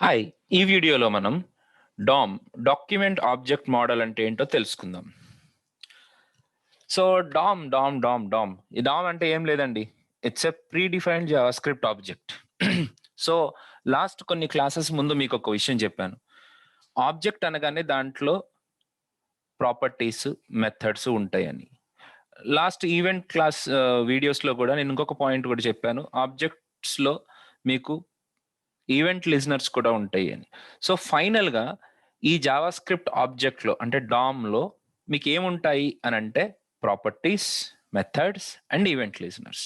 Hi, ఈ వీడియోలో మనం డాక్యుమెంట్ ఆబ్జెక్ట్ మోడల్ అంటే ఏంటో తెలుసుకుందాం. సో డామ్ ఈ డామ్ అంటే ఏం లేదండి, it's a pre defined JavaScript object. So last కొన్ని క్లాసెస్ ముందు మీకు ఒక విషయం చెప్పాను. ఆబ్జెక్ట్ అనగానే దాంట్లో ప్రాపర్టీస్, మెథడ్స్ ఉంటాయని. లాస్ట్ ఈవెంట్ క్లాస్ వీడియోస్లో కూడా నేను ఇంకొక పాయింట్ కూడా చెప్పాను. ఆబ్జెక్ట్స్లో మీకు ఈవెంట్ లిజనర్స్ కూడా ఉంటాయి అని. సో ఫైనల్గా ఈ జావా స్క్రిప్ట్ ఆబ్జెక్ట్లో అంటే డామ్లో మీకు ఏముంటాయి అని అంటే properties, methods and event listeners.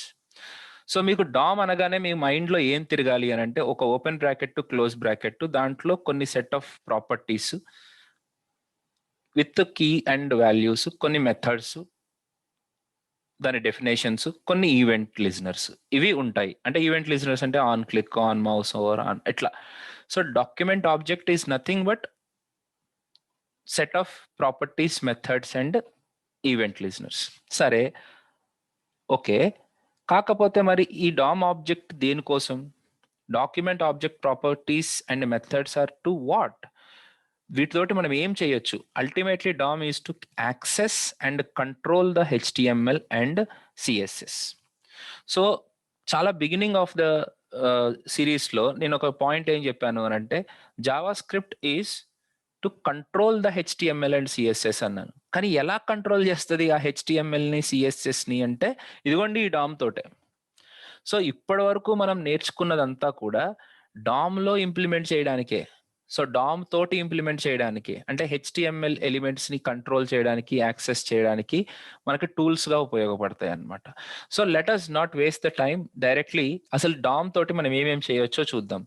So మీకు డామ్ అనగానే మీ మైండ్లో ఏం తిరగాలి అని అంటే ఒక ఓపెన్ బ్రాకెట్, క్లోజ్ బ్రాకెట్, దాంట్లో కొన్ని set of properties with key and values, కొన్ని మెథడ్స్, దాని డెఫినేషన్స్, కొన్ని ఈవెంట్ లిజనర్స్ ఇవి ఉంటాయి. అంటే ఈవెంట్ లిజనర్స్ అంటే on click, on mouse, over, on ఇట్లా. So document object is nothing but set of properties, methods and event listeners. సరే, okay. కాకపోతే మరి ఈ డామ్ ఆబ్జెక్ట్ దేనికోసం? Document object properties and methods are to what? వీటితోటి మనం ఏం చేయొచ్చు? Ultimately DOM is to access and control the HTML and CSS. So చాలా బిగినింగ్ ఆఫ్ ద సిరీస్లో నేను ఒక పాయింట్ ఏం చెప్పాను అని అంటే Java script is to control the HTML and CSS అన్నాను. కానీ ఎలా కంట్రోల్ చేస్తుంది ఆ హెచ్టిఎంఎల్ని, సిఎస్ఎస్ని అంటే ఇదిగోండి ఈ డామ్ తోటే. సో ఇప్పటి వరకు మనం నేర్చుకున్నదంతా కూడా డామ్లో ఇంప్లిమెంట్ చేయడానికే. సో డామ్ తోటి ఇంప్లిమెంట్ చేయడానికి అంటే హెచ్టిఎంఎల్ ఎలిమెంట్స్ని కంట్రోల్ చేయడానికి, యాక్సెస్ చేయడానికి మనకి టూల్స్గా ఉపయోగపడతాయి అన్నమాట. So let us not waste the time, directly అసలు డామ్ తోటి మనం ఏమేమి చేయొచ్చో చూద్దాం.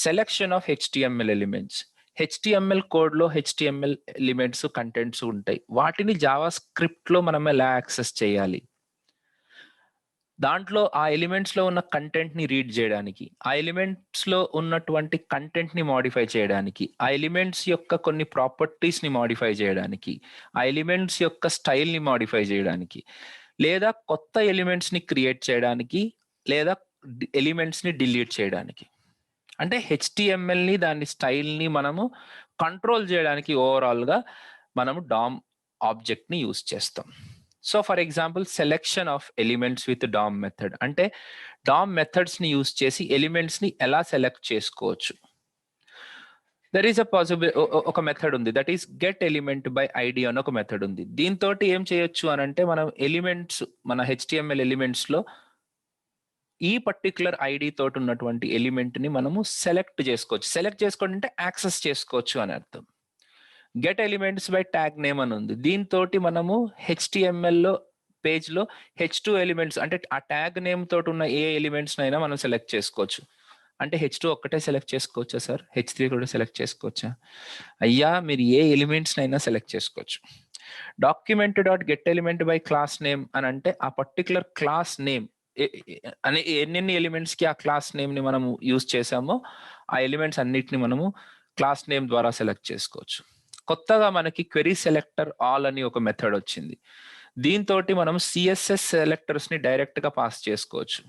Selection of HTML elements. HTML కోడ్లో హెచ్టిఎంఎల్ ఎలిమెంట్స్, కంటెంట్స్ ఉంటాయి. వాటిని జావా స్క్రిప్ట్లో మనం ఎలా యాక్సెస్ చేయాలి? దాంట్లో ఆ ఎలిమెంట్స్లో ఉన్న కంటెంట్ని రీడ్ చేయడానికి, ఆ ఎలిమెంట్స్లో ఉన్నటువంటి కంటెంట్ని మాడిఫై చేయడానికి, ఆ ఎలిమెంట్స్ యొక్క కొన్ని ప్రాపర్టీస్ని మాడిఫై చేయడానికి, ఆ ఎలిమెంట్స్ యొక్క స్టైల్ని మాడిఫై చేయడానికి, లేదా కొత్త ఎలిమెంట్స్ని క్రియేట్ చేయడానికి, లేదా ఎలిమెంట్స్ని డిలీట్ చేయడానికి. అంటే హెచ్టిఎంఎల్ని, దాని స్టైల్ని మనము కంట్రోల్ చేయడానికి ఓవరాల్గా మనము డామ్ ఆబ్జెక్ట్ని యూజ్ చేస్తాం. So for example selection of elements with DOM method అంటే డామ్ మెథడ్స్ని యూజ్ చేసి ఎలిమెంట్స్ని ఎలా సెలెక్ట్ చేసుకోవచ్చు. దర్ ఈస్ అ పాసిబుల్ ఒక మెథడ్ ఉంది, that is get element by ID అని ఒక మెథడ్ ఉంది. దీంతో ఏం చేయొచ్చు అని అంటే మనం ఎలిమెంట్స్, మన హెచ్టిఎంఎల్ ఎలిమెంట్స్లో ఈ పర్టికులర్ ఐడి తోటి ఉన్నటువంటి ఎలిమెంట్ని మనము సెలెక్ట్ చేసుకోవచ్చు. సెలెక్ట్ చేసుకోండి అంటే యాక్సెస్ చేసుకోవచ్చు అని అర్థం. Get elements by tag name అని ఉంది. దీంతో మనము హెచ్టిఎంఎల్లో పేజ్లో H2 ఎలిమెంట్స్ అంటే ఆ ట్యాగ్ నేమ్ తోటి ఉన్న ఏ ఎలిమెంట్స్ అయినా మనం సెలెక్ట్ చేసుకోవచ్చు. అంటే H2 ఒక్కటే సెలెక్ట్ చేసుకోవచ్చా సార్? H3 కూడా సెలెక్ట్ చేసుకోవచ్చా? అయ్యా, మీరు ఏ ఎలిమెంట్స్ అయినా సెలెక్ట్ చేసుకోవచ్చు. Document dot get element by class name అని అంటే ఆ పర్టికులర్ క్లాస్ నేమ్ అనే ఎన్నెన్ని ఎలిమెంట్స్ కి ఆ క్లాస్ నేమ్ ని మనము యూజ్ చేసామో ఆ ఎలిమెంట్స్ అన్నిటిని మనము క్లాస్ నేమ్ ద్వారా సెలెక్ట్ చేసుకోవచ్చు. కొత్తగా మనకి క్వెరీ సెలెక్టర్ ఆల్ అని ఒక మెథడ్ వచ్చింది. దీంతో మనం సిఎస్ఎస్ సెలెక్టర్స్ ని డైరెక్ట్ గా పాస్ చేసుకోవచ్చు.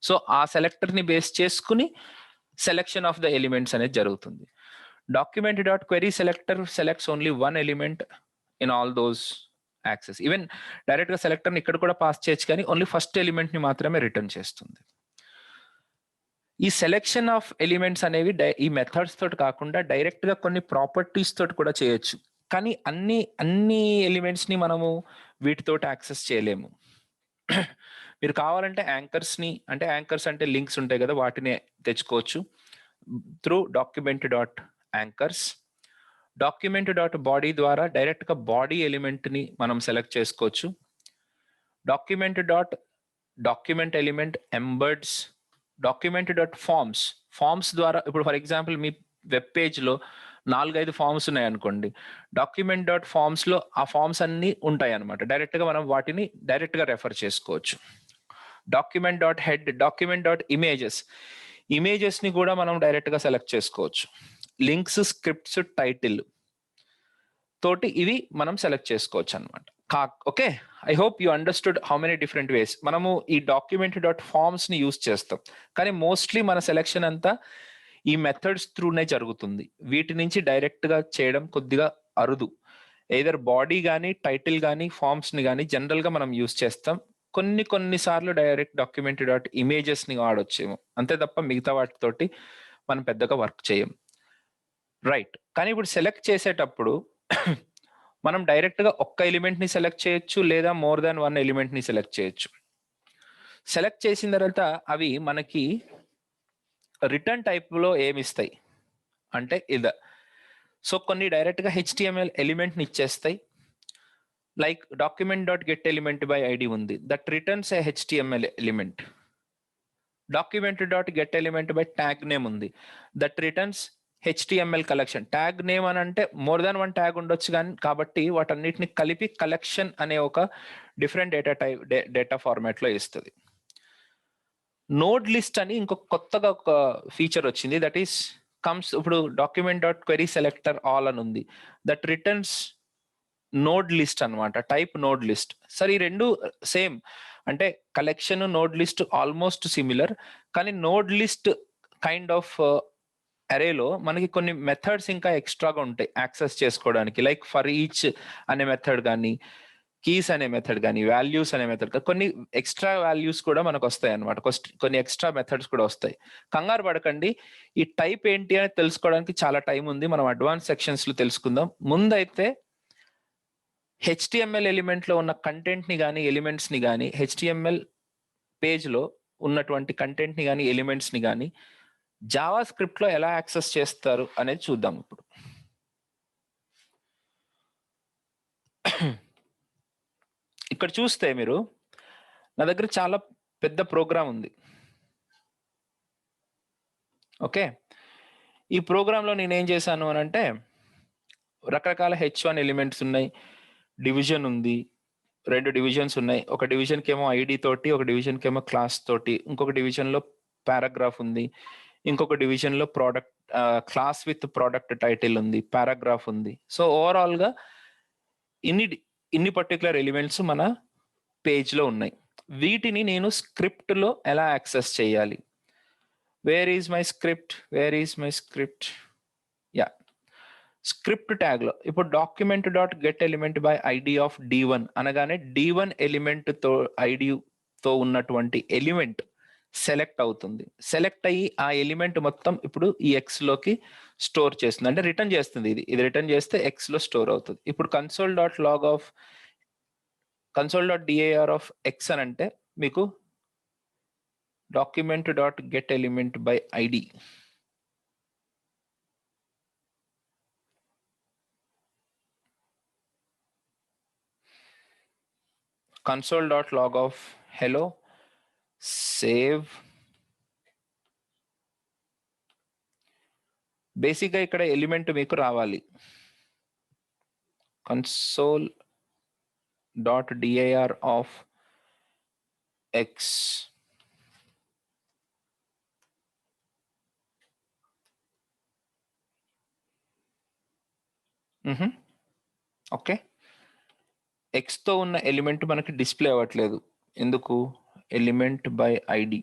సో ఆ సెలెక్టర్ ని బేస్ చేసుకుని సెలెక్షన్ ఆఫ్ ద ఎలిమెంట్స్ అనేది జరుగుతుంది. Document dot query selector selects only one element in all those access. Even direct గా సెలెక్టర్ ఇక్కడ కూడా పాస్ చేయొచ్చు, కానీ ఓన్లీ ఫస్ట్ ఎలిమెంట్ ని మాత్రమే రిటర్న్ చేస్తుంది. ఈ సెలెక్షన్ ఆఫ్ ఎలిమెంట్స్ అనేవి ఈ మెథడ్స్ తోటి కాకుండా డైరెక్ట్ గా కొన్ని ప్రాపర్టీస్ తోటి కూడా చేయొచ్చు. కానీ అన్ని ఎలిమెంట్స్ ని మనము వీటితోటి యాక్సెస్ చేయలేము. మీరు కావాలంటే యాంకర్స్ అంటే లింక్స్ ఉంటాయి కదా, వాటిని తెచ్చుకోవచ్చు through document dot anchors. Document dot body ద్వారా డైరెక్ట్ గా బాడీ ఎలిమెంట్ ని మనం సెలెక్ట్ చేసుకోవచ్చు. Document element embeds. Document dot forms ద్వారా ఇప్పుడు ఫర్ ఎగ్జాంపుల్ మీ వెబ్ పేజ్లో 4-5 ఫార్మ్స్ ఉన్నాయి అనుకోండి, డాక్యుమెంట్ డాట్ ఫార్మ్స్లో ఆ ఫార్మ్స్ అన్ని ఉంటాయి అనమాట. డైరెక్ట్గా మనం వాటిని డైరెక్ట్గా రెఫర్ చేసుకోవచ్చు. Document dot head, document dot ఇమేజెస్ని కూడా మనం డైరెక్ట్గా సెలెక్ట్ చేసుకోవచ్చు. లింక్స్, స్క్రిప్ట్స్, టైటిల్ తోటి ఇవి మనం సెలెక్ట్ చేసుకోవచ్చు అనమాట. Okay, I hope you understood how many different ways మనము ఈ డాక్యుమెంట్ డాట్ ఫార్మ్స్ ని యూజ్ చేస్తాం. కానీ మోస్ట్లీ మన సెలెక్షన్ అంతా ఈ మెథడ్స్ త్రూనే జరుగుతుంది. వీటి నుంచి డైరెక్ట్ గా చేయడం కొద్దిగా అరుదు. ఎయిదర్ బాడీ కానీ టైటిల్ కానీ ఫార్మ్స్ ని కానీ జనరల్ గా మనం యూస్ చేస్తాం. కొన్నిసార్లు డైరెక్ట్ డాక్యుమెంట్ డాట్ ఇమేజెస్ ని వాడొచ్చేమో, అంతే తప్ప మిగతా వాటితోటి మనం పెద్దగా వర్క్ చేయం. రైట్. కానీ ఇప్పుడు సెలెక్ట్ చేసేటప్పుడు మనం డైరెక్ట్ గా ఒక్క ఎలిమెంట్ ని సెలెక్ట్ చేయొచ్చు, లేదా మోర్ దాన్ వన్ ఎలిమెంట్ ని సెలెక్ట్ చేయొచ్చు. సెలెక్ట్ చేసిన తర్వాత అవి మనకి రిటర్న్ టైప్ లో ఏమిస్తాయి అంటే సో కొన్ని డైరెక్ట్ గా HTML ఎలిమెంట్ ని ఇచ్చేస్తాయి. Like document dot get element by ID ఉంది, that returns a HTML element. Document dot get element by tag name ఉంది, that returns HTML collection. Tag name అని అంటే మోర్ దాన్ వన్ ట్యాగ్ ఉండొచ్చు కానీ, కాబట్టి వాటన్నిటిని కలిపి కలెక్షన్ అనే ఒక డిఫరెంట్ డేటా ఫార్మాట్ లో ఇస్తుంది. నోడ్ లిస్ట్ అని ఇంకొక కొత్తగా ఒక ఫీచర్ వచ్చింది, దట్ ఈస్ కమ్స్ ఇప్పుడు document dot query selector all అని ఉంది, దట్ రిటర్న్స్ నోడ్ లిస్ట్ అనమాట, టైప్ నోడ్ లిస్ట్. సరే ఈ రెండు సేమ్ అంటే collection node list almost similar, కానీ నోడ్ లిస్ట్ కైండ్ ఆఫ్ అరేలో మనకి కొన్ని మెథడ్స్ ఇంకా ఎక్స్ట్రాగా ఉంటాయి యాక్సెస్ చేసుకోవడానికి. లైక్ ఫర్ ఈచ్ అనే మెథడ్ కానీ, కీస్ అనే మెథడ్ కానీ, వాల్యూస్ అనే మెథడ్ కానీ, కొన్ని ఎక్స్ట్రా వాల్యూస్ కూడా మనకు వస్తాయి అనమాట. కొన్ని ఎక్స్ట్రా మెథడ్స్ కూడా వస్తాయి. కంగారు పడకండి, ఈ టైప్ ఏంటి అని తెలుసుకోవడానికి చాలా టైం ఉంది, మనం అడ్వాన్స్ సెక్షన్స్ లో తెలుసుకుందాం. ముందైతే HTML ఎలిమెంట్ లో ఉన్న కంటెంట్ ని కానీ ఎలిమెంట్స్ ని కానీ, HTML పేజ్ లో ఉన్నటువంటి కంటెంట్ ని కానీ ఎలిమెంట్స్ ని కానీ జావా స్క్రిప్ట్ లో ఎలా యాక్సెస్ చేస్తారు అనేది చూద్దాం ఇప్పుడు. ఇక్కడ చూస్తే మీరు నా దగ్గర చాలా పెద్ద ప్రోగ్రామ్ ఉంది. ఓకే, ఈ ప్రోగ్రామ్ లో నేను ఏం చేశాను అని అంటే, రకరకాల H1 ఎలిమెంట్స్ ఉన్నాయి, డివిజన్ ఉంది, 2 డివిజన్స్ ఉన్నాయి. ఒక డివిజన్ కి ఏమో ఐడి తోటి, ఒక డివిజన్ కి ఏమో క్లాస్ తోటి, ఇంకొక డివిజన్ లో పారాగ్రాఫ్ ఉంది, ఇంకొక డివిజన్ లో product class with product title ఉంది, పారాగ్రాఫ్ ఉంది. సో ఓవరాల్ గా ఇన్ని పర్టికులర్ ఎలిమెంట్స్ మన పేజ్ లో ఉన్నాయి. వీటిని నేను స్క్రిప్ట్ లో ఎలా యాక్సెస్ చేయాలి? Where is my script? Yeah, script tag లో ఇప్పుడు document dot get element by ID of D1 అనగానే D1 ఎలిమెంట్ తో ఐడి తో ఉన్నటువంటి ఎలిమెంట్ సెలెక్ట్ అవుతుంది. సెలెక్ట్ అయ్యి ఆ ఎలిమెంట్ మొత్తం ఇప్పుడు ఈ ఎక్స్ లోకి స్టోర్ చేస్తుంది, అంటే రిటర్న్ చేస్తుంది. ఇది రిటర్న్ చేస్తే ఎక్స్ లో స్టోర్ అవుతుంది. ఇప్పుడు console dot dir of X అని అంటే మీకు document dot get element by ID console.log of hello, save. Basic గా ఇక్కడ ఎలిమెంట్ మీకు రావాలి, console.dir of x. Okay, X తో ఉన్న ఎలిమెంట్ మనకి డిస్ప్లే అవ్వట్లేదు, ఎందుకు? ఎలిమెంట్ బై ఐడి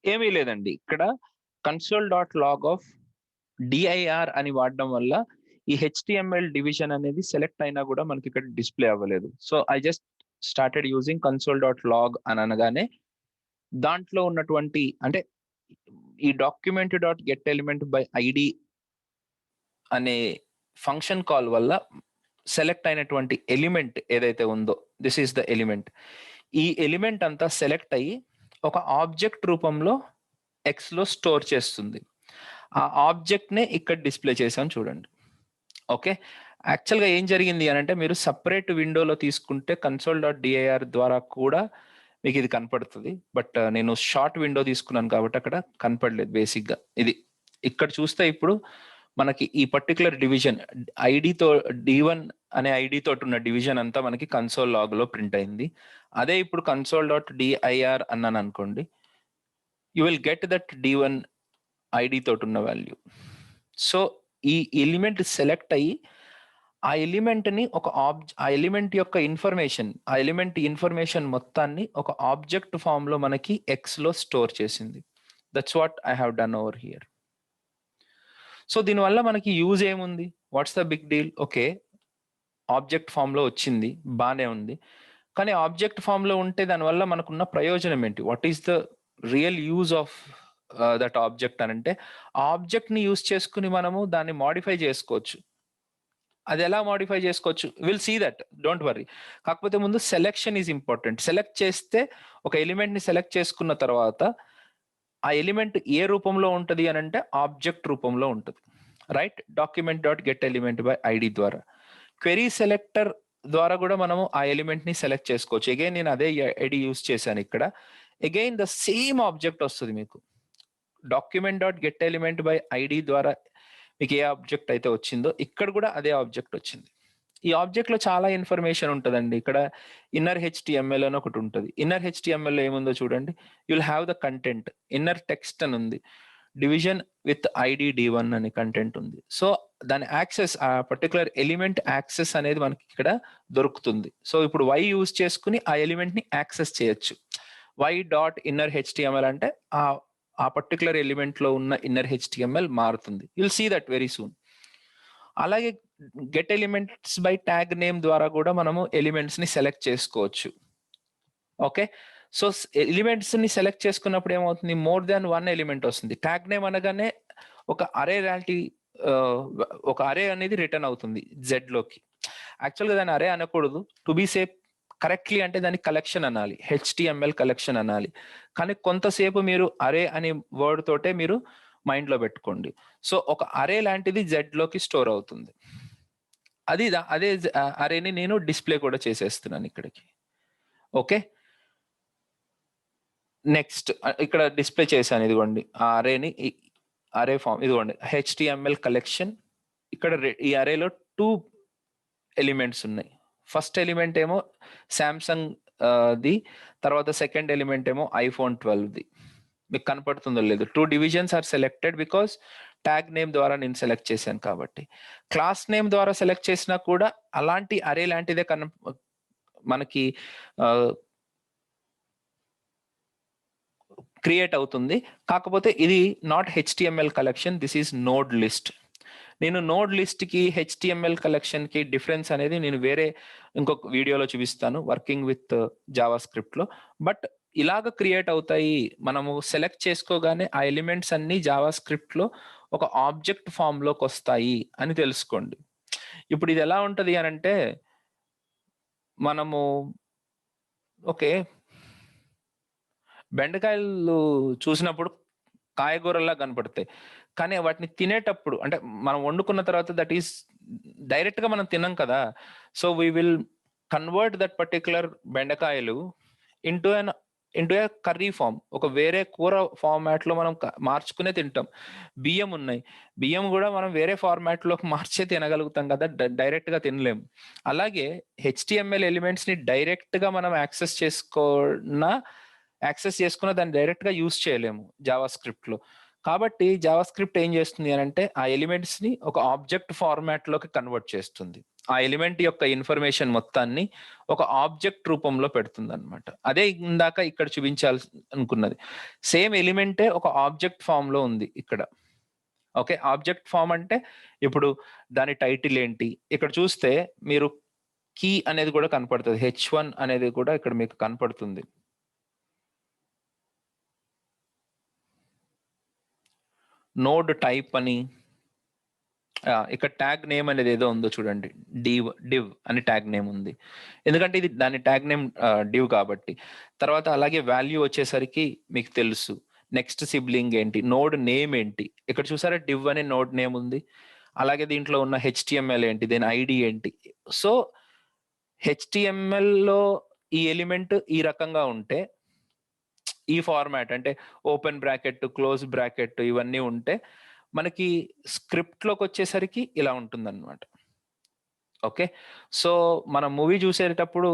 ఏమీ లేదండి, ఇక్కడ console.log of dir అని వాడడం వల్ల ఈ HTML డివిజన్ అనేది సెలెక్ట్ అయినా కూడా మనకి ఇక్కడ డిస్ప్లే అవ్వలేదు. So I just started using console.log అని అనగానే దాంట్లో ఉన్నటువంటి అంటే ఈ document dot get element by ID అనే ఫంక్షన్ కాల్ వల్ల సెలెక్ట్ అయినటువంటి ఎలిమెంట్ ఏదైతే ఉందో, దిస్ ఈస్ ద ఎలిమెంట్. ఈ ఎలిమెంట్ అంతా సెలెక్ట్ అయ్యి ఒక ఆబ్జెక్ట్ రూపంలో ఎక్స్ లో స్టోర్ చేస్తుంది. ఆ ఆబ్జెక్ట్ నే ఇక్కడ డిస్ప్లే చేసాం చూడండి. ఓకే, యాక్చువల్గా ఏం జరిగింది అని అంటే, మీరు సపరేట్ విండోలో తీసుకుంటే console.dir ద్వారా కూడా మీకు ఇది కనపడుతుంది. బట్ నేను షార్ట్ విండో తీసుకున్నాను కాబట్టి అక్కడ కనపడలేదు. బేసిక్గా ఇది ఇక్కడ చూస్తే ఇప్పుడు మనకి ఈ పర్టికులర్ డివిజన్ ఐడితో D1 అనే ఐడి తోటి ఉన్న డివిజన్ అంతా మనకి కన్సోల్ లాగ్ లో ప్రింట్ అయింది. అదే ఇప్పుడు console.dir అన్నాను అనుకోండి, you will get that D1 ID తోటి ఉన్న వాల్యూ. సో ఈ ఎలిమెంట్ సెలెక్ట్ అయ్యి ఆ ఎలిమెంట్ని ఆ ఎలిమెంట్ యొక్క ఇన్ఫర్మేషన్ మొత్తాన్ని ఒక ఆబ్జెక్ట్ ఫామ్ లో మనకి ఎక్స్ లో స్టోర్ చేసింది. That's what I have done over here. So దీనివల్ల మనకి యూజ్ ఏముంది? What's the big deal? Okay, object form లో వచ్చింది, బానే ఉంది. కానీ ఆబ్జెక్ట్ ఫామ్ లో ఉంటే దానివల్ల మనకున్న ప్రయోజనం ఏంటి? What is the real use of that object అని అంటే, ఆబ్జెక్ట్ ని యూజ్ చేసుకుని మనము దాన్ని మాడిఫై చేసుకోవచ్చు. అది ఎలా మాడిఫై చేసుకోవచ్చు? Will see that, don't worry. కాకపోతే ముందు సెలెక్షన్ ఈజ్ ఇంపార్టెంట్. సెలెక్ట్ చేస్తే, ఒక ఎలిమెంట్ ని సెలెక్ట్ చేసుకున్న తర్వాత ఆ ఎలిమెంట్ ఏ రూపంలో ఉంటది అని అంటే ఆబ్జెక్ట్ రూపంలో ఉంటుంది. Right? Document dot get element by ID ద్వారా. క్వెరీ సెలెక్టర్ ద్వారా కూడా మనము ఆ ఎలిమెంట్ ని సెలెక్ట్ చేసుకోవచ్చు. అగైన్ నేను అదే ఐడి యూజ్ చేశాను ఇక్కడ. అగైన్ ద సేమ్ ఆబ్జెక్ట్ వస్తుంది మీకు. Document dot get element by ID ద్వారా మీకు ఏ ఆబ్జెక్ట్ అయితే వచ్చిందో ఇక్కడ కూడా అదే ఆబ్జెక్ట్ వచ్చింది. ఈ ఆబ్జెక్ట్ లో చాలా ఇన్ఫర్మేషన్ ఉంటుందండి. ఇక్కడ ఇన్నర్ హెచ్టిఎంఎల్ అని ఒకటి ఉంటుంది. ఇన్నర్ హెచ్టిఎంఎల్ ఏముందో చూడండి. You'll have the content. Inner text అని ఉంది. డివిజన్ విత్ ఐడి D1 అని కంటెంట్ ఉంది. సో దాని యాక్సెస్, ఆ పర్టికులర్ ఎలిమెంట్ యాక్సెస్ అనేది మనకి ఇక్కడ దొరుకుతుంది. సో ఇప్పుడు వై యూజ్ చేసుకుని ఆ ఎలిమెంట్ ని యాక్సెస్ చేయొచ్చు. వై డాట్ ఇన్నర్ హెచ్టిఎంఎల్ అంటే ఆ పర్టికులర్ ఎలిమెంట్ లో ఉన్న ఇన్నర్ హెచ్టిఎంఎల్ మారుతుంది. You'll see that very soon. అలాగే get elements by tag name ద్వారా కూడా మనము ఎలిమెంట్స్ ని సెలెక్ట్ చేసుకోవచ్చు. ఓకే, సో ఎలిమెంట్స్ ని సెలెక్ట్ చేసుకున్నప్పుడు ఏమవుతుంది? మోర్ దాన్ వన్ ఎలిమెంట్ వస్తుంది. ట్యాగ్ నేమ్ అనగానే ఒక అరే లాంటి ఒక అరే అనేది రిటర్న్ అవుతుంది జెడ్ లోకి. యాక్చువల్గా దాన్ని అరే అనకూడదు. టు బి సేఫ్ కరెక్ట్లీ అంటే దాన్ని కలెక్షన్ అనాలి, HTML కలెక్షన్ అనాలి. కానీ కొంతసేపు మీరు అరే అనే వర్డ్ తోటే మీరు మైండ్ లో పెట్టుకోండి. సో ఒక అరే లాంటిది జెడ్ లోకి స్టోర్ అవుతుంది. అదే అరేని నేను డిస్ప్లే కూడా చేసేస్తున్నాను ఇక్కడికి. ఓకే, నెక్స్ట్ ఇక్కడ డిస్ప్లే చేశాను. ఇదిగోండి ఆ అరేని, అరే ఫామ్ ఇదిగోండి HTML కలెక్షన్. ఇక్కడ ఈ అరేలో 2 ఎలిమెంట్స్ ఉన్నాయి. ఫస్ట్ ఎలిమెంట్ ఏమో శాంసంగ్ ది, తర్వాత సెకండ్ ఎలిమెంట్ ఏమో iPhone 12 ది. మీకు కనపడుతుందో లేదు. 2 divisions are selected because tag name ద్వారా నేను సెలెక్ట్ చేశాను కాబట్టి. క్లాస్ నేమ్ ద్వారా సెలెక్ట్ చేసినా కూడా అలాంటి అరే లాంటిదే మనకి క్రియేట్ అవుతుంది. కాకపోతే ఇది not HTML collection, this is node list. నేను నోడ్ లిస్ట్ కి HTML కలెక్షన్ కి డిఫరెన్స్ అనేది నేను వేరే ఇంకొక వీడియోలో చూపిస్తాను, వర్కింగ్ విత్ జావా స్క్రిప్ట్ లో. బట్ ఇలాగ క్రియేట్ అవుతాయి. మనము సెలెక్ట్ చేసుకోగానే ఆ ఎలిమెంట్స్ అన్ని జావా స్క్రిప్ట్ లో ఒక ఆబ్జెక్ట్ ఫామ్ లోకి వస్తాయి అని తెలుసుకోండి. ఇప్పుడు ఇది ఎలా ఉంటది అని అంటే, మనము ఓకే బెండకాయలు చూసినప్పుడు కాయగూరల్లా కనపడతాయి, కానీ వాటిని తినేటప్పుడు అంటే మనం వండుకున్న తర్వాత దట్ ఈస్ డైరెక్ట్ గా మనం తినం కదా. So we will convert that particular బెండకాయలు ఇంటూ ఏ కర్రీ ఫామ్, ఒక వేరే కూర ఫార్మాట్ లో మనం మార్చుకునే తింటాం. బియ్యం ఉన్నాయి, బియ్యం కూడా మనం వేరే ఫార్మాట్ లోకి మార్చే తినగలుగుతాం కదా, డైరెక్ట్ గా తినలేము. అలాగే HTML ఎలిమెంట్స్ ని డైరెక్ట్ గా మనం యాక్సెస్ చేసుకున్న దాన్ని డైరెక్ట్ గా యూజ్ చేయలేము జావా స్క్రిప్ట్ లో. కాబట్టి జావా స్క్రిప్ట్ ఏం చేస్తుంది అని అంటే, ఆ ఎలిమెంట్స్ ని ఒక ఆబ్జెక్ట్ ఫార్మాట్ లోకి కన్వర్ట్ చేస్తుంది. ఆ ఎలిమెంట్ యొక్క ఇన్ఫర్మేషన్ మొత్తాన్ని ఒక ఆబ్జెక్ట్ రూపంలో పెడుతుంది అనమాట. అదే ఇందాక ఇక్కడ చూపించాల్సి అనుకున్నది. సేమ్ ఎలిమెంటే ఒక ఆబ్జెక్ట్ ఫామ్ లో ఉంది ఇక్కడ. ఓకే, ఆబ్జెక్ట్ ఫామ్ అంటే ఇప్పుడు దాని టైటిల్ ఏంటి, ఇక్కడ చూస్తే మీరు కీ అనేది కూడా కనపడుతుంది. H1 అనేది కూడా ఇక్కడ మీకు కనపడుతుంది. నోడ్ టైప్ అని, ఇక్కడ ట్యాగ్ నేమ్ అనేది ఏదో ఉందో చూడండి, డివ్ అని ట్యాగ్ నేమ్ ఉంది, ఎందుకంటే ఇది దాని ట్యాగ్ నేమ్ డివ్ కాబట్టి. తర్వాత అలాగే వాల్యూ వచ్చేసరికి మీకు తెలుసు. నెక్స్ట్ సిబ్లింగ్ ఏంటి, నోడ్ నేమ్ ఏంటి, ఇక్కడ చూసారా డివ్ అనే నోడ్ నేమ్ ఉంది. అలాగే దీంట్లో ఉన్న HTML ఏంటి, దీని ఐడి ఏంటి. సో HTML లో ఈ ఎలిమెంట్ ఈ రకంగా ఉంటే, ఈ ఫార్మాట్ అంటే ఓపెన్ బ్రాకెట్, క్లోజ్ బ్రాకెట్ ఇవన్నీ ఉంటే, మనకి స్క్రిప్ట్ లోకి వచ్చేసరికి ఇలా ఉంటుంది అనమాట. ఓకే, సో మనం మూవీ చూసేటప్పుడు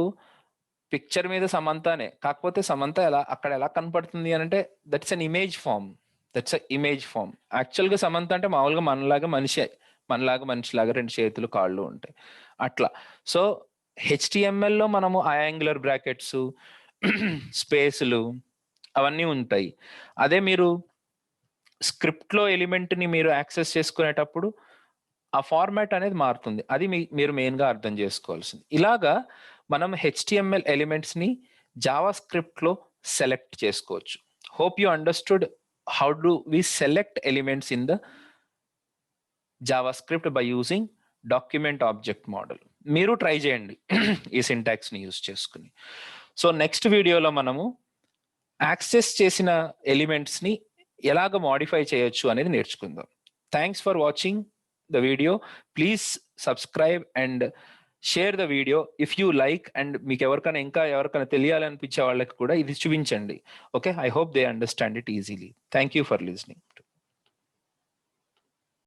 పిక్చర్ మీద సమంతానే, కాకపోతే సమంత అక్కడ ఎలా కనపడుతుంది అని అంటే that's an image form. Actual గా సమంత అంటే మామూలుగా మనలాగా మనలాగా మనిషిలాగా 2 చేతులు, కాళ్ళు ఉంటాయి. అట్లా. సో, హెచ్‌టీఎంఎల్‌లో మనము యాంగులర్ బ్రాకెట్స్, స్పేసులు అవన్నీ ఉంటాయి. అదే మీరు స్క్రిప్ట్‌లో ఎలిమెంట్‌ని మీరు యాక్సెస్ చేసుకునేటప్పుడు ఆ ఫార్మాట్ అనేది మారుతుంది. అది మీరు మెయిన్‌గా అర్థం చేసుకోవాల్సింది. ఇలాగా మనం హెచ్‌టీఎంఎల్ ఎలిమెంట్స్‌ని జావా స్క్రిప్ట్‌లో సెలెక్ట్ చేసుకోవచ్చు. Hope you understood how do we select elements in the JavaScript by using document object model. మీరు ట్రై చేయండి ఈ సింటాక్స్‌ని యూజ్ చేసుకొని. సో, నెక్స్ట్ వీడియోలో మనము యాక్సెస్ చేసిన ఎలిమెంట్స్‌ని ఎలాగ మోడిఫై చేయొచ్చు అనేది నేర్చుకుందాం. Thanks for watching the video. Please subscribe and share the video if you like. And మీకు ఎవరికైనా తెలియాలనిపించే వాళ్ళకి కూడా ఇది చూపించండి. Okay. I hope they understand it easily. Thank you for listening.